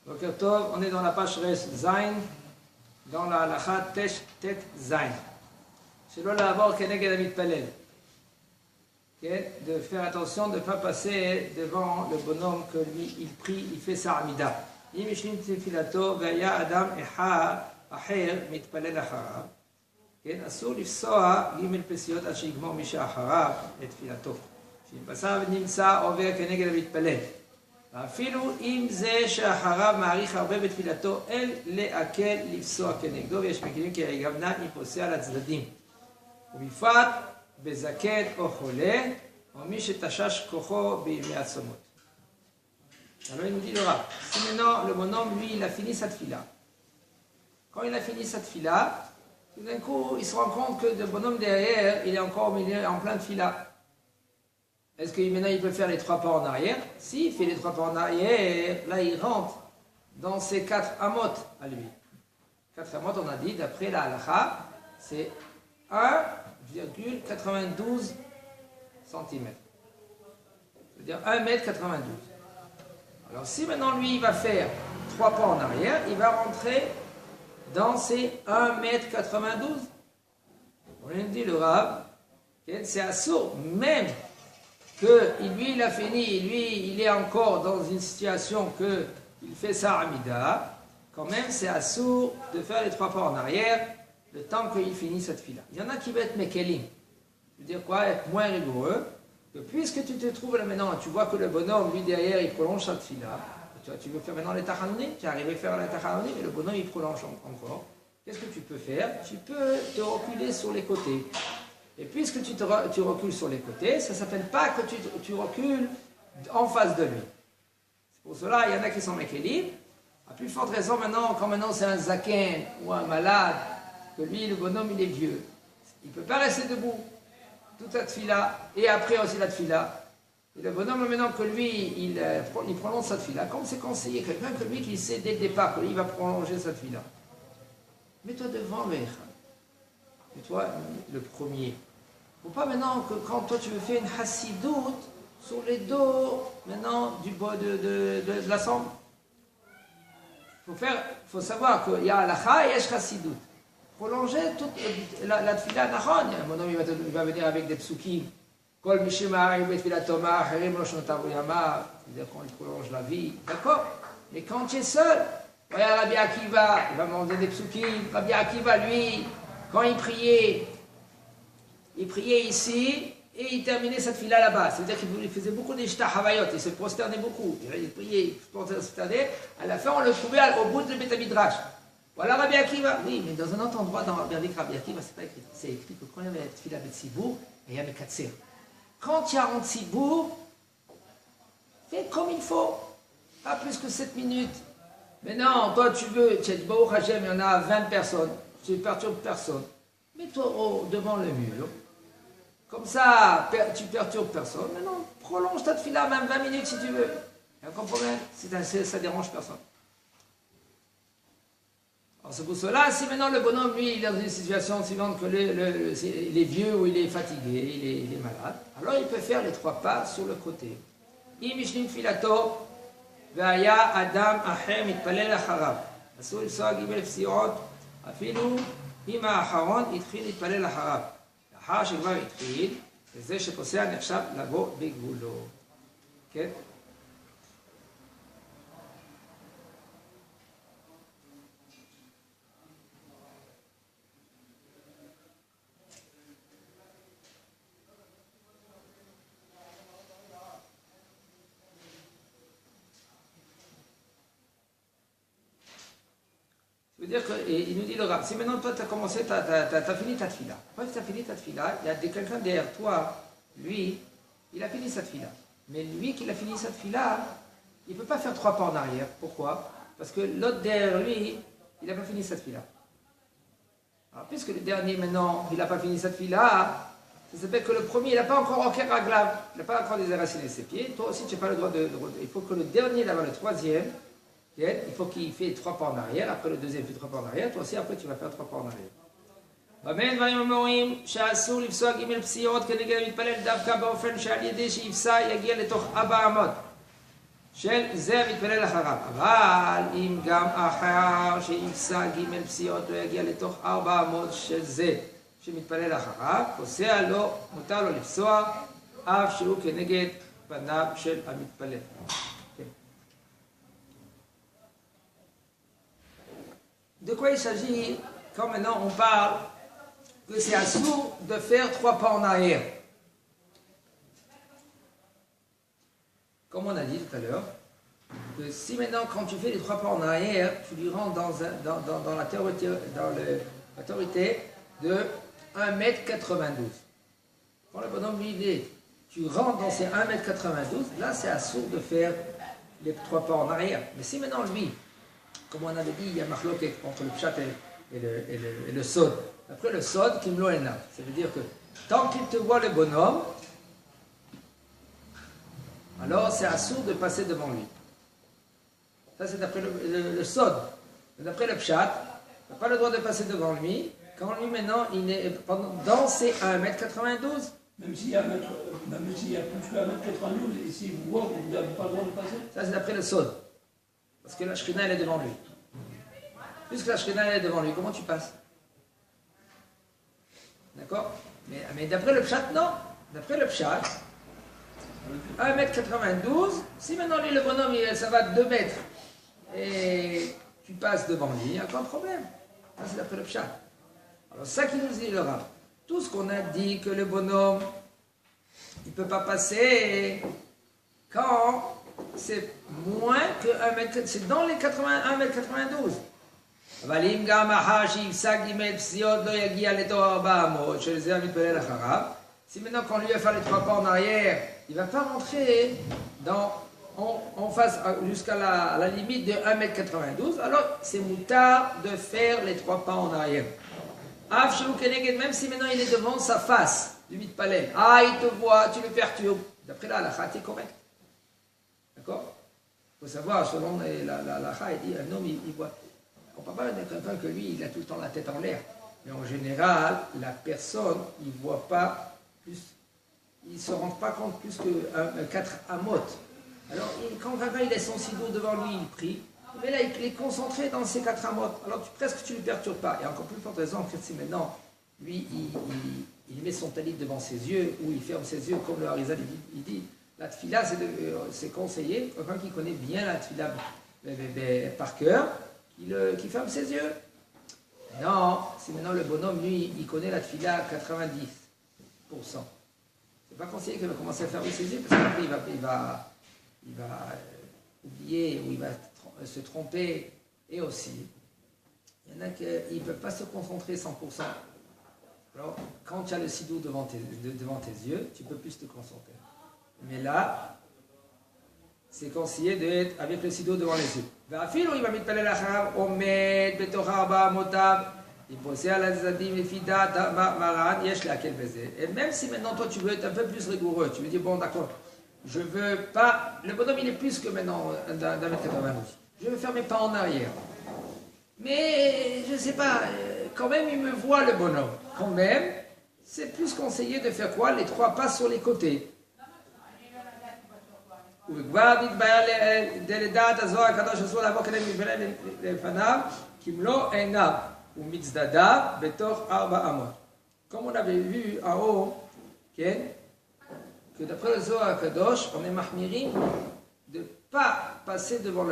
Boker Tov, on est dans la page Resh Zain, dans la halakha Tet Zain. Shelo la'avor keneged hamitpalel. De faire attention de ne pas passer devant le bonhomme que lui il prie, il fait sa amida. Im yishlim tefilato ve'aya adam acher mitpalel acharav. אסור לפסוע ג' פסיעות עד שיגמור מי שאחריו את תפילתו. שאם פסע ונמצא עובר כנגד המתפלל. ואפילו אם זה שאחריו מעריך הרבה בתפילתו, אין לעכל לפסוע כנגדו, ויש מקרים כי היגמנה אם פוסע לצדדים. ובפרט בזקן או חולה, או מי שתשש כוחו בימי הצומות. Alors il nous dit le rab, si maintenant le bonhomme lui il a fini sa tfila. Quand il a fini sa tfila, tout d'un coup, il se rend compte que le bonhomme derrière, il est encore en plein de fila. Est-ce que maintenant il peut faire les 3 pas en arrière? Si, il fait les 3 pas en arrière, là il rentre dans ses 4 amot à lui. 4 amot, on a dit, d'après la halakha, c'est 1,92 cm. C'est-à-dire 1,92 m. Alors si maintenant lui il va faire 3 pas en arrière, il va rentrer dans ces 1,92 m. On lui dit le Rav, c'est assourd, même que lui il a fini, lui il est encore dans une situation que il fait sa amida, quand même c'est assourd de faire les 3 pas en arrière le temps qu'il finit cette fila. Il y en a qui veulent être mekelim, je veux dire quoi, être moins rigoureux, que puisque tu te trouves là maintenant, tu vois que le bonhomme lui derrière il prolonge cette fila. Tu veux faire maintenant les tachanonim, tu es arrivé à faire les tachanonim, et le bonhomme il prolonge encore. Qu'est-ce que tu peux faire? Tu peux te reculer sur les côtés. Et puisque tu recules sur les côtés, ça ne s'appelle pas que tu recules en face de lui. C'est pour cela, il y en a qui sont mékélim. À plus forte raison maintenant, quand maintenant c'est un zaken ou un malade, que lui, le bonhomme, il est vieux. Il ne peut pas rester debout toute la tfila, et après aussi la tfila. Et le bonhomme, maintenant que lui, il prolonge cette fila, comme c'est conseillé, quelqu'un que lui qui sait dès le départ que lui, il va prolonger cette fila. Mets-toi devant le Echad. Mets-toi le premier. Il ne faut pas maintenant que quand toi tu veux faire une hassidoute sur les dos, maintenant, de la sombre. Il faut savoir qu'il y a halakha et yesh hassidoute. Prolonger toute la tfila nachon. Mon homme, il va venir avec des psukim. Kol mishima betfilatoma, herim lo shnotav yama, c'est-à-dire qu'on prolonge la vie, d'accord? Mais quand tu es seul, regarde Rabbi Akiva, il va demander des psukim. Rabbi Akiva, lui, quand il priait ici, et il terminait cette fila là-bas. C'est-à-dire qu'il faisait beaucoup d'ishta havayot, il se prosternait beaucoup. Il priait, il se prosternait. À la fin, on le trouvait au bout de Beth Midrash. Voilà Rabbi Akiva. Oui, mais dans un autre endroit, dans Rabbi Akiva, c'est pas écrit. C'est écrit que quand il y avait la fila Betsibour, il y avait Katser. Quand tu as un Tzibour, fais comme il faut. Pas plus que 7 minutes. Mais non, toi tu veux, tu as dit, Baruch Hashem, il y en a 20 personnes. Tu ne perturbes personne. Mets-toi devant le mur. Comme ça, tu perturbes personne. Mais non, prolonge ta tefila, même 20 minutes si tu veux. Il n'y a aucun problème. Ça ne dérange personne. Alors c'est pour cela, si maintenant le bonhomme, lui, il est dans une situation suivante que il est vieux ou il est fatigué, il est malade, alors il peut faire les 3 pas sur le côté. Im yishlim filato, ve'aya adam acher mitpalel acharav. אסור לפסוע ג' פסיעות, אפילו אם האחרון התחיל להתפלל אחריו. לאחר שכבר התחיל, וזה שפוסע נחשב לבוא בגבולו. כן? dire que, et il nous dit le Rav, si maintenant toi tu as commencé, tu as fini ta tefila. Quand tu as fini ta tefila, il y a quelqu'un derrière toi, lui, il a fini sa tefila. Mais lui qui a fini sa tefila, il ne peut pas faire 3 pas en arrière. Pourquoi? Parce que l'autre derrière lui, il n'a pas fini sa tefila. Alors puisque le dernier maintenant, il n'a pas fini sa tefila, ça s'appelle que le premier, il n'a pas encore aucun raglav, il n'a pas encore déraciné ses pieds. Toi aussi, tu n'as pas le droit de. Il faut que le dernier, là-bas, le troisième, il faut qu'il fait 3 pas en arrière, après le deuxième fait 3 pas en arrière, toi aussi après tu vas faire 3 pas en arrière. במה דברים אמורים שאסור לפסוע ג' פסיעות כנגד המתפלל דווקא באופן שעל ידי שיפסע יגיע לתוך 4 אמות. של זה מתפלל אחריו. אבל אם גם אחר שיפסע ג' פסיעות לא יגיע לתוך 4 אמות של זה שמתפלל אחריו, פוסע לו, מותר לו לפסוע, אף שהוא כנגד פניו של המתפלל. De quoi il s'agit quand maintenant on parle que c'est assourd de faire 3 pas en arrière? Comme on a dit tout à l'heure, que si maintenant quand tu fais les 3 pas en arrière, tu lui rentres dans la autorité de 1m92. Quand le bonhomme lui dit, tu rentres dans ces 1m92, là c'est assourd de faire les 3 pas en arrière. Mais si maintenant lui, comme on avait dit, il y a marloquet entre le pshat et le sod. Après le sod, kimlo elna. Ça veut dire que tant qu'il te voit le bonhomme, alors c'est assourd de passer devant lui. Ça c'est d'après le sod. D'après le pshat, tu n'as pas le droit de passer devant lui. Quand lui maintenant, il est dans ses 1m92. Même s'il y a plus que 1m92, et s'il vous voit, vous n'avez pas le droit de passer. Ça c'est d'après le sod. Parce que la Shrina elle est devant lui. Puisque la Shrina elle est devant lui, comment tu passes? D'accord? Mais d'après le pshat, non. D'après le pshat, 1m92, si maintenant lui, le bonhomme, ça va 2 mètres, et tu passes devant lui, il n'y a aucun problème. Ça c'est d'après le pshat. Alors ça qui nous dit le Rav. Tout ce qu'on a dit que le bonhomme, il ne peut pas passer quand c'est moins que 1m, c'est dans les 1m92. אבל אם גם אחר שיפסק ג' פסיעות לא יגיע לתוך 4 אמות, של זה המתפלל אחריו, si maintenant quand lui va faire les 3 pas en arrière, il ne va pas rentrer en face jusqu'à la limite de 1m92, alors c'est moutard de faire les 3 pas en arrière. Même si maintenant il est devant sa face du mitpalel, il te voit, tu le perturbes. D'après là, la khat est correcte. D'accord? Il faut savoir, selon la khat, il dit un homme, il voit. On ne parle pas de quelqu'un que lui, il a tout le temps la tête en l'air. Mais en général, la personne, il ne voit pas plus, il ne se rend pas compte plus que 4 amot. Alors, quand quelqu'un il laisse son sidou devant lui, il prie. Mais là, il est concentré dans ces 4 amot. Alors, presque tu ne le perturbes pas. Et encore plus forte raison que si maintenant, lui, il met son talit devant ses yeux, ou il ferme ses yeux, comme le Harizal, il dit, la tfila, c'est conseillé, quelqu'un qui connaît bien la tfila par cœur, qui ferme ses yeux. Non, si maintenant le bonhomme, lui, il connaît la tfila à 90%. C'est pas conseillé qu'il va commencer à fermer ses yeux, parce qu'après, il va oublier, ou il va se tromper. Et aussi, il y en a qui ne peuvent pas se concentrer 100%. Alors, quand tu as le sidou devant tes yeux, tu peux plus te concentrer. Mais là, c'est conseillé d'être avec le sidou devant les yeux. ואפילו אם המתפלל אחריו עומד בתוך 4 אמותיו, אם פוסע על הצדדים לפי דעת מרן, יש להקל בזה. Et même si maintenant toi tu veux être un peu plus rigoureux, tu veux dire bon d'accord, je veux pas, le bonhomme il est plus que maintenant d'un mètre 92. Je veux faire mes pas en arrière. Mais je sais pas, quand même il me voit le bonhomme. Quand même, c'est plus conseillé de faire quoi? Les 3 pas sur les côtés. וכבר נתבהר לדעת הזוהר הקדוש אסור לעבור כדי מתפלל לפניו, כמלוא עיניו ומצדדיו בתוך 4 אמות. Comme on avait vu en haut, que d'après le Zohar הקדוש, on est mahmirim de ne pas passer devant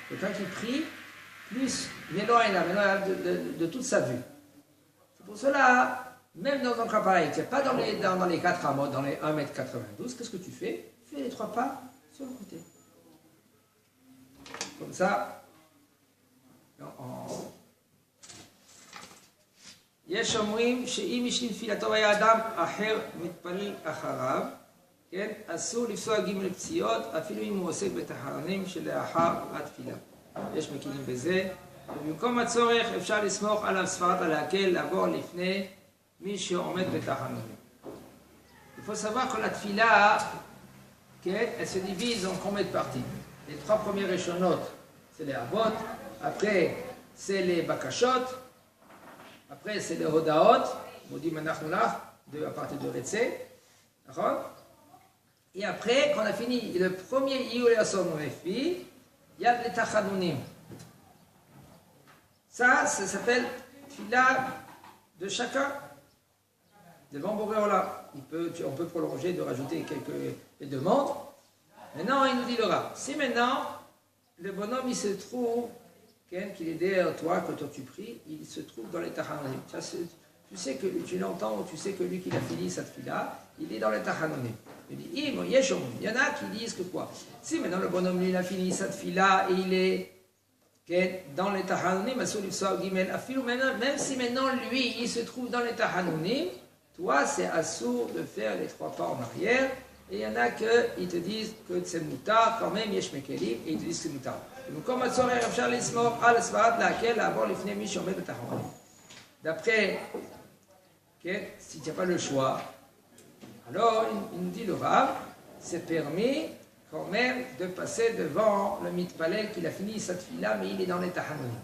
quelqu'un qui prie, plus de toute sa vue. C'est pour cela, même dans un cas pareil, tu n'es pas dans les 4 amot, dans les 1m92, qu'est-ce que tu fais? Fais les 3 pas sur le côté. Comme ça, יש אומרים שאם השלים תפילתו והיה אדם אחר מתפלל אחריו, כן, אסור לפסוע ג' פציעות, אפילו אם הוא עוסק בתחנונים שלאחר התפילה. יש מקילים בזה, ובמקום הצורך אפשר לסמוך עליו ספרת להקל, לעבור לפני מי שעומד בתחנונים. Il faut savoir que la tfila, elle se divise en combien de parties? Les 3 premières échenotes, c'est les avot, après c'est les bakashot, après c'est les hodaot, on dit manachulach, à partir de Retsé, d'accord? Et après, quand on a fini le premier Iyul Asom Refi, il y a les Tachanunim. Ça s'appelle Tfila de chacun devant Boréola. On peut prolonger, de rajouter quelques demandes. Maintenant, il nous dit le Rav. Si maintenant, le bonhomme, il se trouve, qu'il est derrière toi, que toi tu pries, il se trouve dans les Tachanunim. Tu sais que tu l'entends, ou tu sais que lui qui a fini cette fila, il est dans les Tachanunim. Il dit, il y en a qui disent que quoi? Si maintenant le bonhomme, lui, il a fini cette fila et il est dans les Tachanunim, même si maintenant lui, il se trouve dans les Tachanunim, toi, c'est assourd de faire les 3 pas en arrière. Et il y en a qui te disent que c'est moutar, quand même, yesh mekelim, et ils te disent que c'est moutar. D'après, si tu n'as pas le choix, alors il nous dit le Rav, c'est permis quand même de passer devant le mitpalel qu'il a fini cette fila, mais il est dans les Tachanunim.